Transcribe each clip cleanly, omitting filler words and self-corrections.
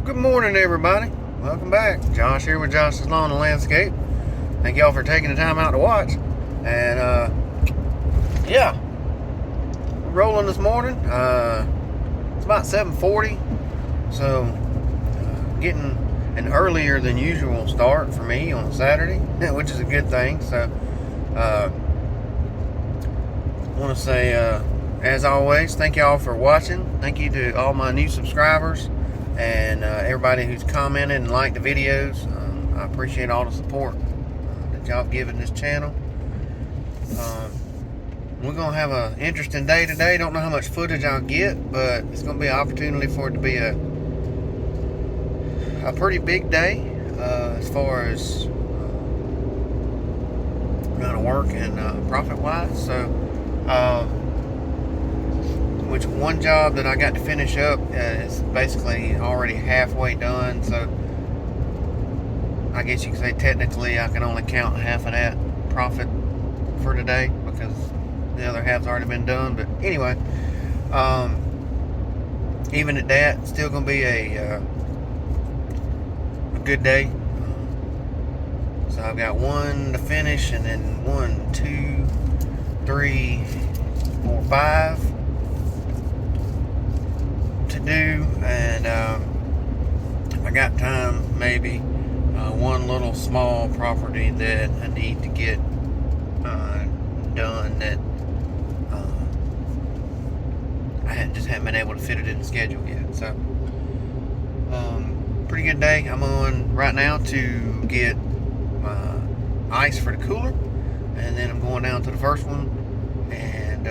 Good morning, everybody. Welcome back. Josh here with Josh's Lawn and Landscape. Thank y'all for taking the time out to watch. And yeah, we're rolling this morning. It's about 7:40, so getting an earlier than usual start for me on a Saturday, which is a good thing. So I want to say, as always, thank y'all for watching. Thank you to all my new subscribers and everybody who's commented and liked the videos. I appreciate all the support that y'all have given this channel. We're going to have an interesting day today. Don't know how much footage I'll get, but it's going to be an opportunity for it to be a pretty big day as far as amount of work and profit-wise. So, which one job that I got to finish up is basically already halfway done, so I guess you could say technically I can only count half of that profit for today because the other half's already been done. But anyway, even at that, it's still going to be a good day. So I've got one to finish, and then 1, 2, 3, 4, 5 to do, and I got time, maybe one little small property that I need to get done that I just haven't been able to fit it in the schedule yet. So pretty good day. I'm on right now to get ice for the cooler, and then I'm going down to the first one and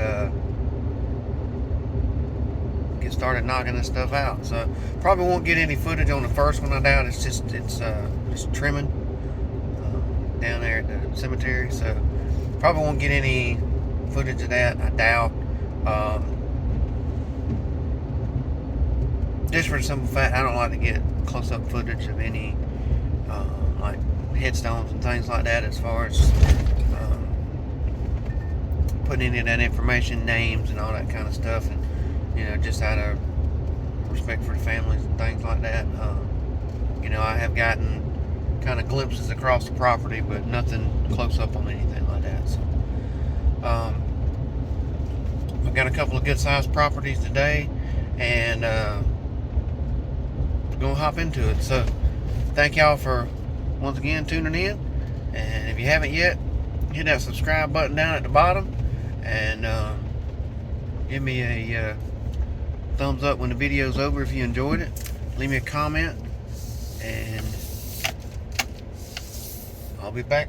get started knocking this stuff out. So probably won't get any footage on the first one. I doubt. It's just trimming down there at the cemetery, so probably won't get any footage of that, I doubt. Just for the simple fact I don't like to get close-up footage of any like headstones and things like that, as far as putting any of that information, names and all that kind of stuff, and just out of respect for the families and things like that. I have gotten kind of glimpses across the property, but nothing close up on anything like that. So I've got a couple of good sized properties today, and we're gonna hop into it. So thank y'all for once again tuning in, and if you haven't yet, hit that subscribe button down at the bottom, and give me a thumbs up when the video's over if you enjoyed it. Leave me a comment, and I'll be back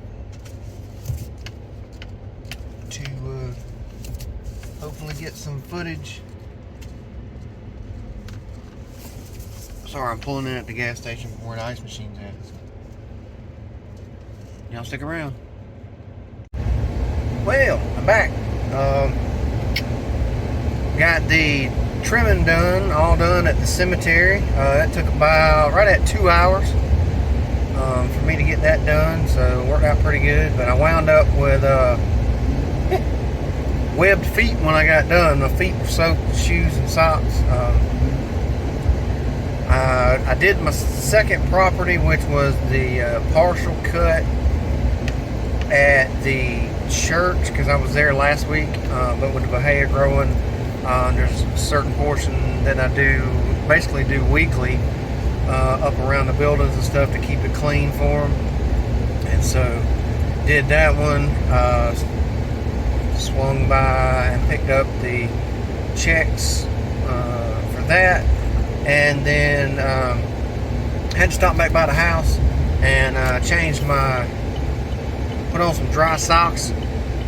to hopefully get some footage. Sorry, I'm pulling in at the gas station where the ice machine's at. Y'all stick around. Well, I'm back. Got the trimming done, all done at the cemetery. That took about right at 2 hours for me to get that done, so it worked out pretty good. But I wound up with webbed feet when I got done. My feet were soaked with shoes and socks. I did my second property, which was the partial cut at the church, because I was there last week, but with the bahia growing, there's a certain portion that I basically do weekly up around the buildings and stuff to keep it clean for them. And so did that one, swung by and picked up the checks for that, and then had to stop back by the house and put on some dry socks,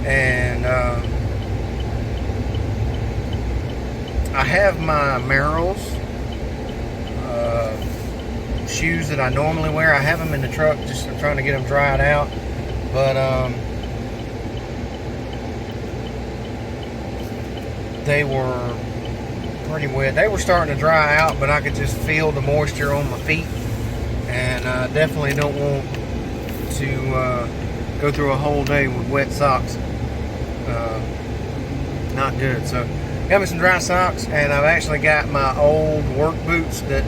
and I have my Merrell's shoes that I normally wear. I have them in the truck, just trying to get them dried out, but they were pretty wet. They were starting to dry out, but I could just feel the moisture on my feet, and I definitely don't want to go through a whole day with wet socks. Not good. So got me some dry socks, and I've actually got my old work boots that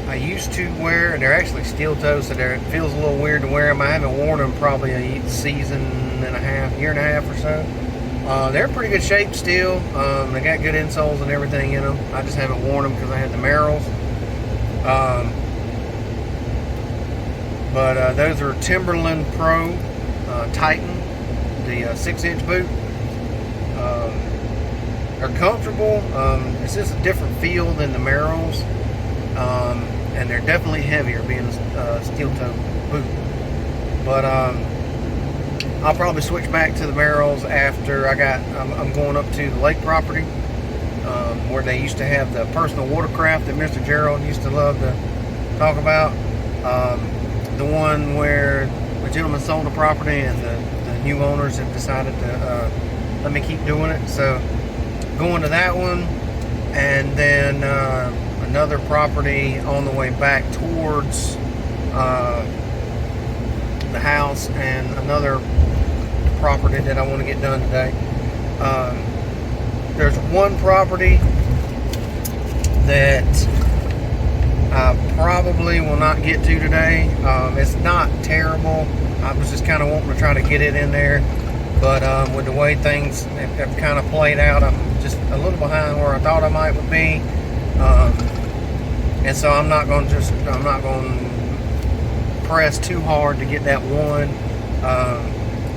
I used to wear, and they're actually steel toes, so it feels a little weird to wear them. I haven't worn them probably a season and a half, year and a half or so. They're in pretty good shape still. They got good insoles and everything in them. I just haven't worn them because I had the Merrills. But those are Timberland Pro Titan, the 6-inch boot. They're comfortable. It's just a different feel than the Merrills. And they're definitely heavier being a steel toe boot. But I'll probably switch back to the Merrills after I'm going up to the lake property where they used to have the personal watercraft that Mr. Gerald used to love to talk about. The one where the gentleman sold the property and the new owners have decided to let me keep doing it. So going to that one, and then another property on the way back towards the house, and another property that I want to get done today. There's one property that I probably will not get to today. It's not terrible. I was just kind of wanting to try to get it in there, but with the way things have kind of played out, I'm just a little behind where I thought I might would be. And so I'm not going to press too hard to get that one.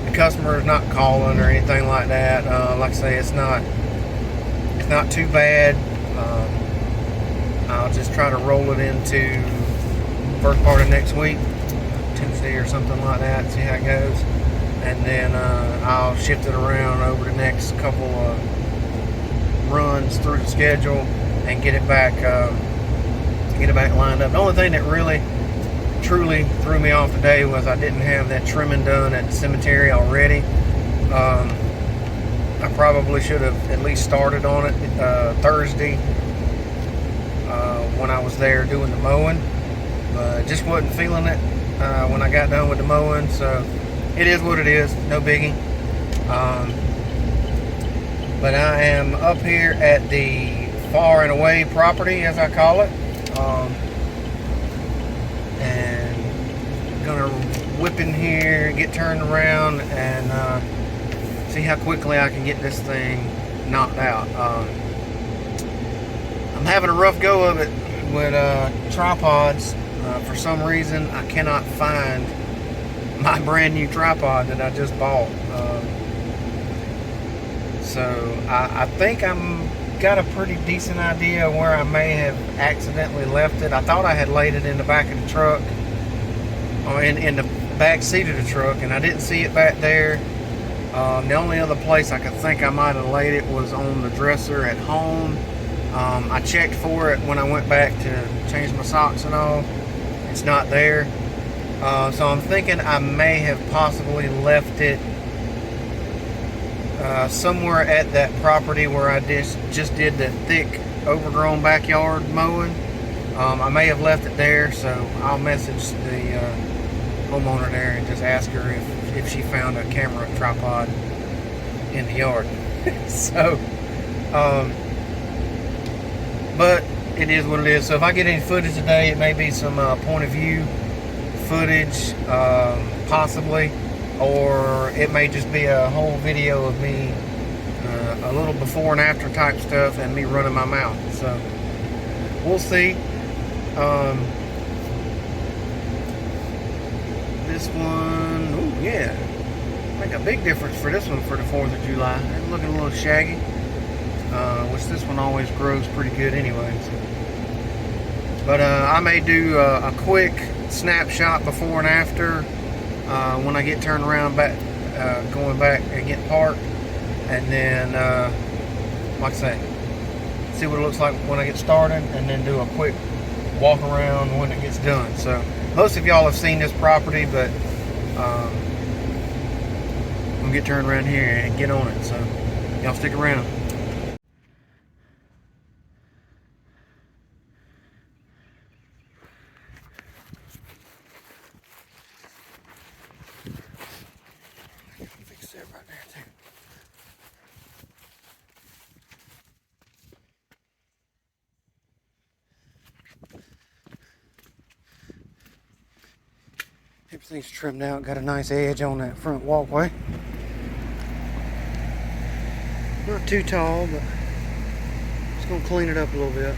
The customer is not calling or anything like that. Like I say, it's not too bad. I'll just try to roll it into first part of next week, Tuesday or something like that, see how it goes. And then I'll shift it around over the next couple of runs through the schedule and get it back lined up. The only thing that really truly threw me off today was I didn't have that trimming done at the cemetery already. I probably should have at least started on it Thursday when I was there doing the mowing, but just wasn't feeling it when I got done with the mowing. So it is what it is, no biggie. But I am up here at the far and away property, as I call it, and gonna whip in here, get turned around, and see how quickly I can get this thing knocked out. I'm having a rough go of it with tripods. For some reason, I cannot find my brand new tripod that I just bought. So I think I'm got a pretty decent idea where I may have accidentally left it. I thought I had laid it in the back of the truck, or in the back seat of the truck, and I didn't see it back there. The only other place I could think I might have laid it was on the dresser at home. I checked for it when I went back to change my socks and all. It's not there. So I'm thinking I may have possibly left it somewhere at that property where I just did the thick overgrown backyard mowing. I may have left it there, so I'll message the homeowner there and just ask her if she found a camera tripod in the yard. So but it is what it is. So if I get any footage today, it may be some point of view footage, possibly, or it may just be a whole video of me, a little before and after type stuff, and me running my mouth. So we'll see. This one, oh yeah, make a big difference for this one for the 4th of July. It's looking a little shaggy, which this one always grows pretty good anyway. So. But I may do a quick snapshot before and after when I get turned around back, going back and get parked, and then like I say, see what it looks like when I get started, and then do a quick walk around when it gets done. So most of y'all have seen this property, but I'm gonna get turned around here and get on it, so y'all stick around. Fix that right there too. Everything's trimmed out, got a nice edge on that front walkway. Not too tall, but it's gonna clean it up a little bit.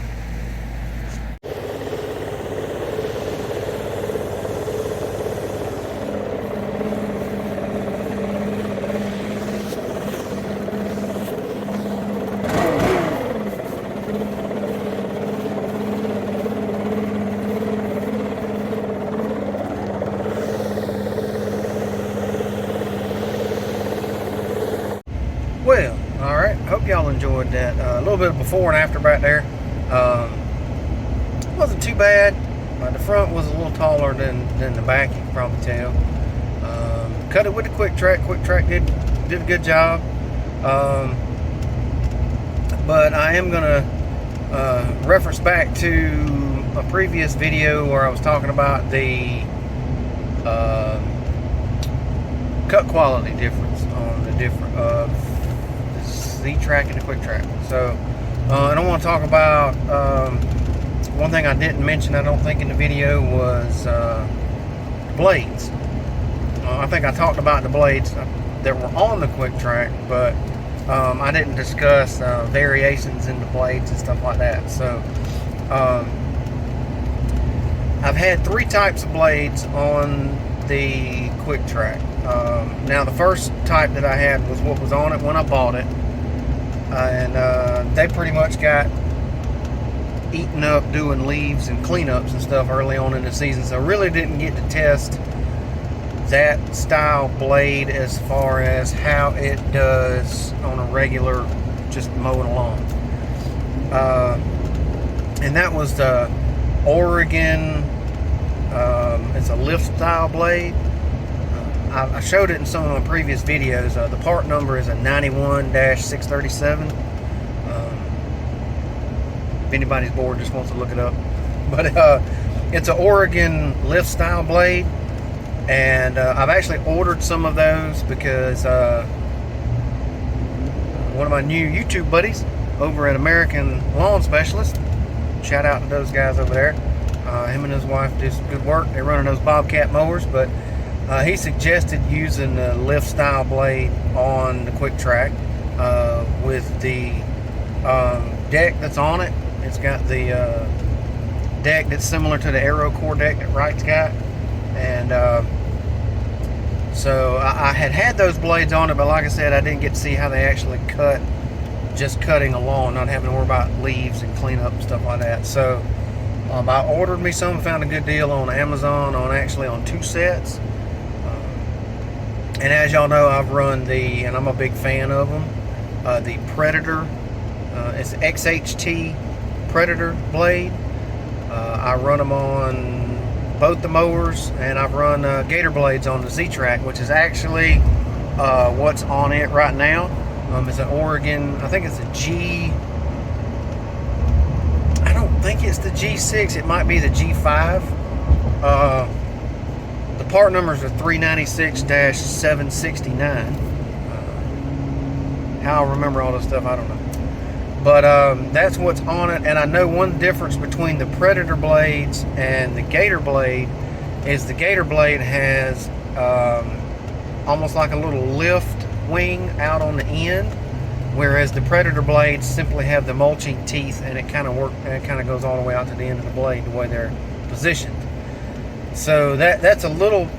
Well, alright, hope y'all enjoyed that. A little bit of before and after back there. Wasn't too bad. The front was a little taller than the back, you can probably tell. Cut it with a quick track. Quick track did a good job. But I am going to reference back to a previous video where I was talking about the cut quality difference on the different Z-track and the quick track. So and I want to talk about one thing I didn't mention, I don't think, in the video was blades. I think I talked about the blades that were on the quick track, but I didn't discuss variations in the blades and stuff like that. So I've had 3 types of blades on the quick track. Now the first type that I had was what was on it when I bought it, and they pretty much got eaten up doing leaves and cleanups and stuff early on in the season, so really didn't get to test that style blade as far as how it does on a regular just mowing along. And that was the Oregon, it's a lift style blade. I showed it in some of my previous videos. The part number is a 91-637. If anybody's bored, just wants to look it up. But it's an Oregon lift style blade. And I've actually ordered some of those because one of my new YouTube buddies over at American Lawn Specialist, shout out to those guys over there. Him and his wife do some good work. They're running those Bobcat mowers, but he suggested using the lift style blade on the quick track with the deck that's on it. It's got the deck that's similar to the Aero Core deck that Wright's got, and so I had those blades on it, but like I said, I didn't get to see how they actually cut, just cutting along, not having to worry about leaves and cleanup and stuff like that. So I ordered me some, found a good deal on Amazon on 2 sets. And as y'all know, I've run and I'm a big fan of them, the Predator. It's XHT Predator blade. I run them on both the mowers, and I've run Gator blades on the Z-Track, which is actually what's on it right now. It's an Oregon, I think it's a G, I don't think it's the G6, it might be the G5. The part numbers are 396-769. How I remember all this stuff, I don't know. But that's what's on it. And I know one difference between the Predator blades and the Gator blade is the Gator blade has almost like a little lift wing out on the end, whereas the Predator blades simply have the mulching teeth, and it kind of goes all the way out to the end of the blade the way they're positioned. So that's a little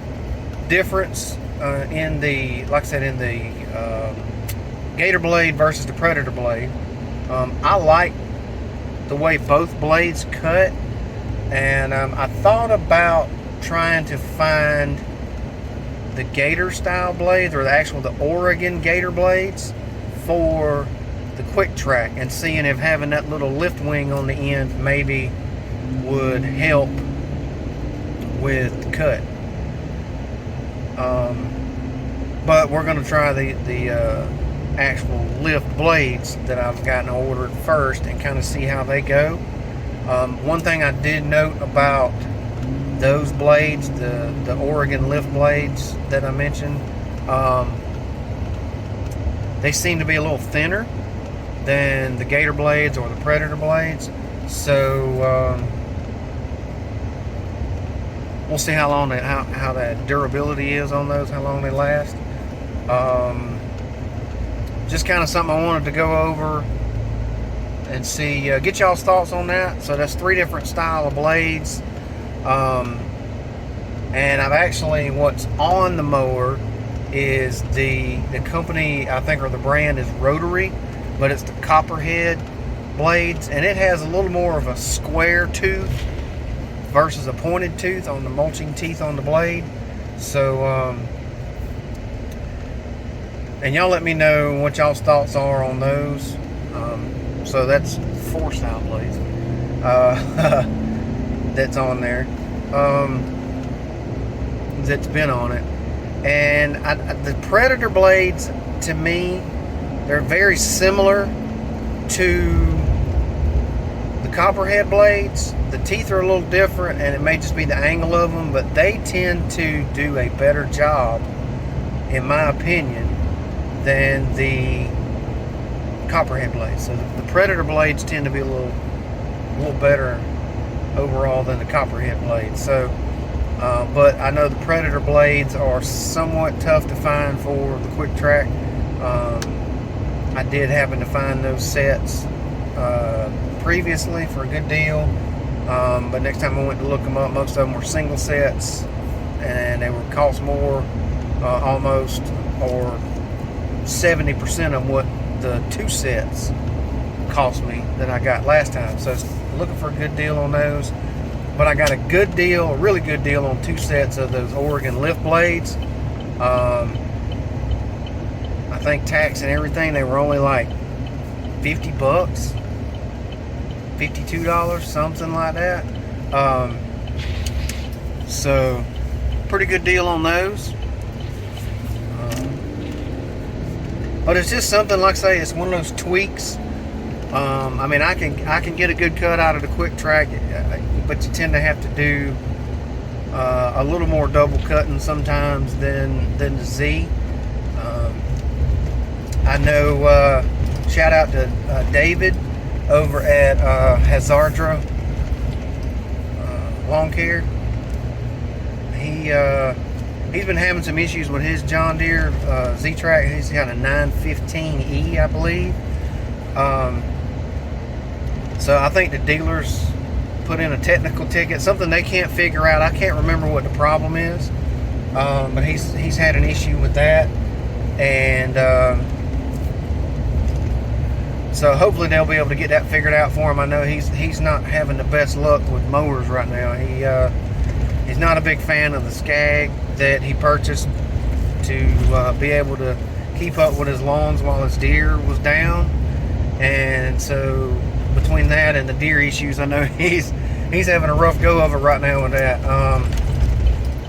difference in the, like I said, in the Gator blade versus the Predator blade. I like the way both blades cut, and I thought about trying to find the Gator style blades, or the Oregon Gator blades for the quick track, and seeing if having that little lift wing on the end maybe would help with the cut. But we're going to try the actual lift blades that I've gotten ordered first and kind of see how they go. One thing I did note about those blades, the Oregon lift blades that I mentioned, they seem to be a little thinner than the Gator blades or the Predator blades. So we'll see how long how that durability is on those, how long they last. Just kind of something I wanted to go over and see, get y'all's thoughts on that. So that's 3 different style of blades. And I've actually, what's on the mower is the company, I think, or the brand is Rotary, but it's the Copperhead Blades, and it has a little more of a square tooth versus a pointed tooth on the mulching teeth on the blade. So and y'all let me know what y'all's thoughts are on those. So that's 4 style blades that's on there, that's been on it. And the Predator blades, to me, they're very similar to the Copperhead blades. The teeth are a little different, and it may just be the angle of them, but they tend to do a better job, in my opinion, than the Copperhead blades. So the Predator blades tend to be a little better overall than the Copperhead blades. So, but I know the Predator blades are somewhat tough to find for the quick track. I did happen to find those sets previously for a good deal, but next time I went to look them up, most of them were single sets, and they would cost more, almost, or 70% of what the 2 sets cost me that I got last time. So looking for a good deal on those. But I got a good deal, a really good deal on 2 sets of those Oregon lift blades. I think tax and everything, they were only like $50, $52, something like that. So pretty good deal on those. But it's just something, like I say, it's one of those tweaks. I mean, I can get a good cut out of the quick track, but you tend to have to do a little more double cutting sometimes than the Z. I know, shout out to David over at Hazardra Lawn Care. He's been having some issues with his John Deere Z-Track. He's got a 915E, I believe. So I think the dealers put in a technical ticket, something they can't figure out. I can't remember what the problem is, but he's had an issue with that, and so hopefully they'll be able to get that figured out for him. I know he's not having the best luck with mowers right now. He's not a big fan of the Skag that he purchased to be able to keep up with his lawns while his deer was down. And so between that and the deer issues, I know he's having a rough go of it right now with that.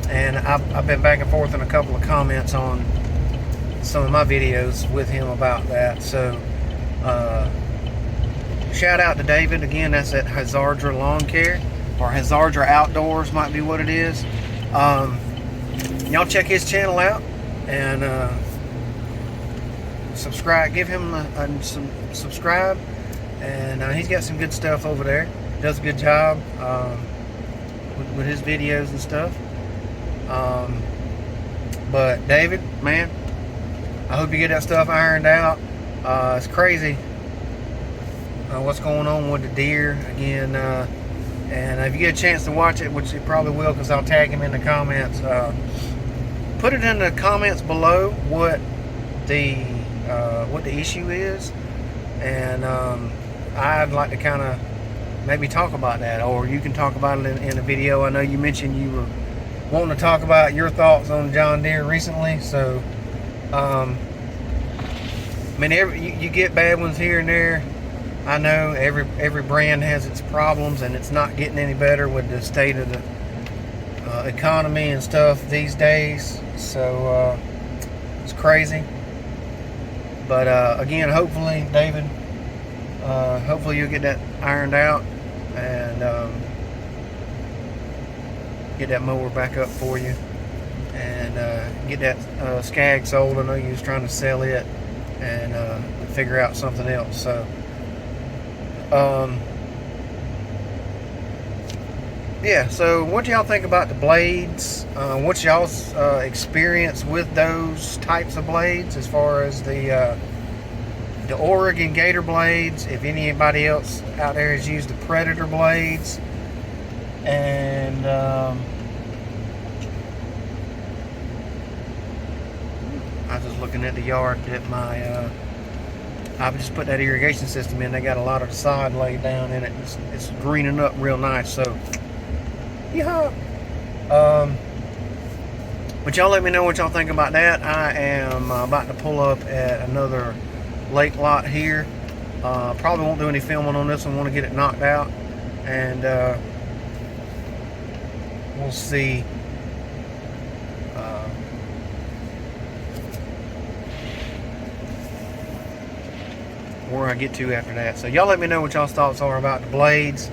And I've been back and forth in a couple of comments on some of my videos with him about that. So shout out to David again. That's at Hazardra Lawn Care, or Hazardra Outdoors might be what it is. Y'all check his channel out and subscribe. Give him some subscribe, and he's got some good stuff over there. Does a good job with his videos and stuff. But David, man, I hope you get that stuff ironed out. It's crazy what's going on with the deer again. And if you get a chance to watch it, which you probably will, because I'll tag him in the comments, put it in the comments below what the issue is, and I'd like to kind of maybe talk about that, or you can talk about it in a video. I know you mentioned you were wanting to talk about your thoughts on John Deere recently, so I mean, you get bad ones here and there. I know every brand has its problems, and it's not getting any better with the state of the economy and stuff these days. So it's crazy. But again, hopefully, David, hopefully you'll get that ironed out and get that mower back up for you, and get that Skag sold. I know you was trying to sell it and figure out something else. So yeah, so what do y'all think about the blades? What's y'all's experience with those types of blades as far as the Oregon Gator blades? If anybody else out there has used the Predator blades, and I was just looking at the yard that my I just put that irrigation system in. They got a lot of the sod laid down in it. It's greening up real nice. So, yeah. But y'all let me know what y'all think about that. I am about to pull up at another lake lot here. Probably won't do any filming on this one. Want to get it knocked out, and we'll see. Where I get to after that. So y'all let me know what y'all's thoughts are about the blades,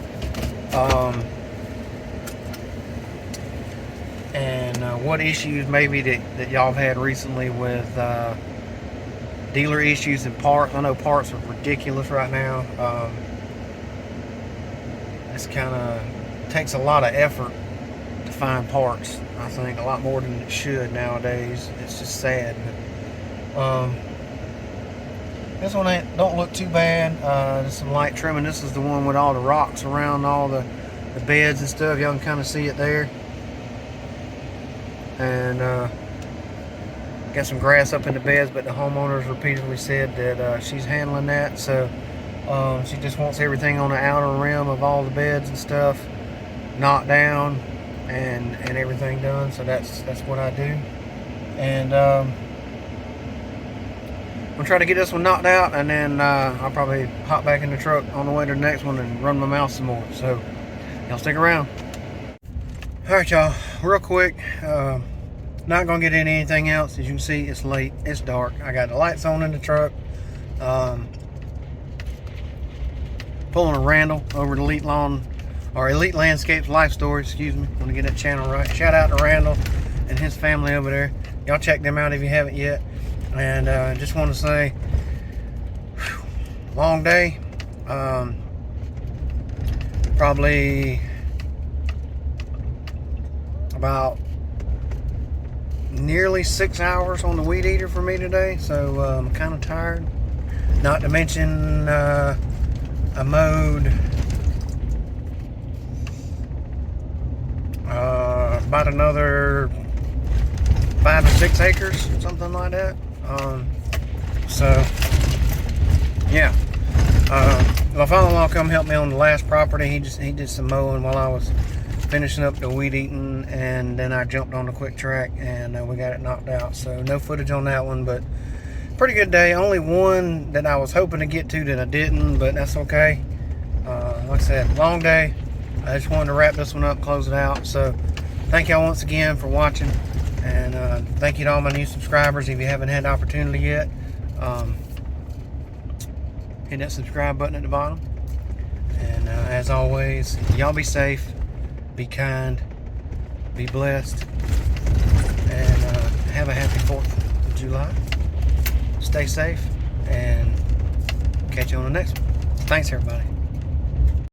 and what issues maybe that y'all have had recently with dealer issues and parts. I know parts are ridiculous right now. It's kind of takes a lot of effort to find parts. I think a lot more than it should nowadays. It's just sad. But, this one don't look too bad. There's some light trimming. This is the one with all the rocks around all the beds and stuff. Y'all can kind of see it there. And got some grass up in the beds, but the homeowners repeatedly said that she's handling that. So she just wants everything on the outer rim of all the beds and stuff knocked down and everything done. So that's what I do. And I'm gonna try to get this one knocked out, and then I'll probably hop back in the truck on the way to the next one and run my mouth some more. So y'all stick around. All right, y'all, real quick. Not gonna get into anything else. As you can see, it's late, it's dark. I got the lights on in the truck. Pulling a Randall over to Elite Lawn, or Elite Landscapes Life Story, excuse me. Want to get that channel right. Shout out to Randall and his family over there. Y'all check them out if you haven't yet. And just want to say, long day. Probably about nearly 6 hours on the weed eater for me today. So I'm kind of tired. Not to mention I mowed about another 5 or 6 acres, something like that. So yeah, my father-in-law come help me on the last property. He did some mowing while I was finishing up the weed eating, and then I jumped on the quick track and we got it knocked out. So no footage on that one, but pretty good day. Only one that I was hoping to get to that I didn't, but that's okay. Like I said, long day. I just wanted to wrap this one up, close it out. So thank y'all once again for watching. And thank you to all my new subscribers. If you haven't had the opportunity yet, hit that subscribe button at the bottom. And as always, y'all be safe, be kind, be blessed, and have a happy 4th of July. Stay safe, and catch you on the next one. Thanks, everybody.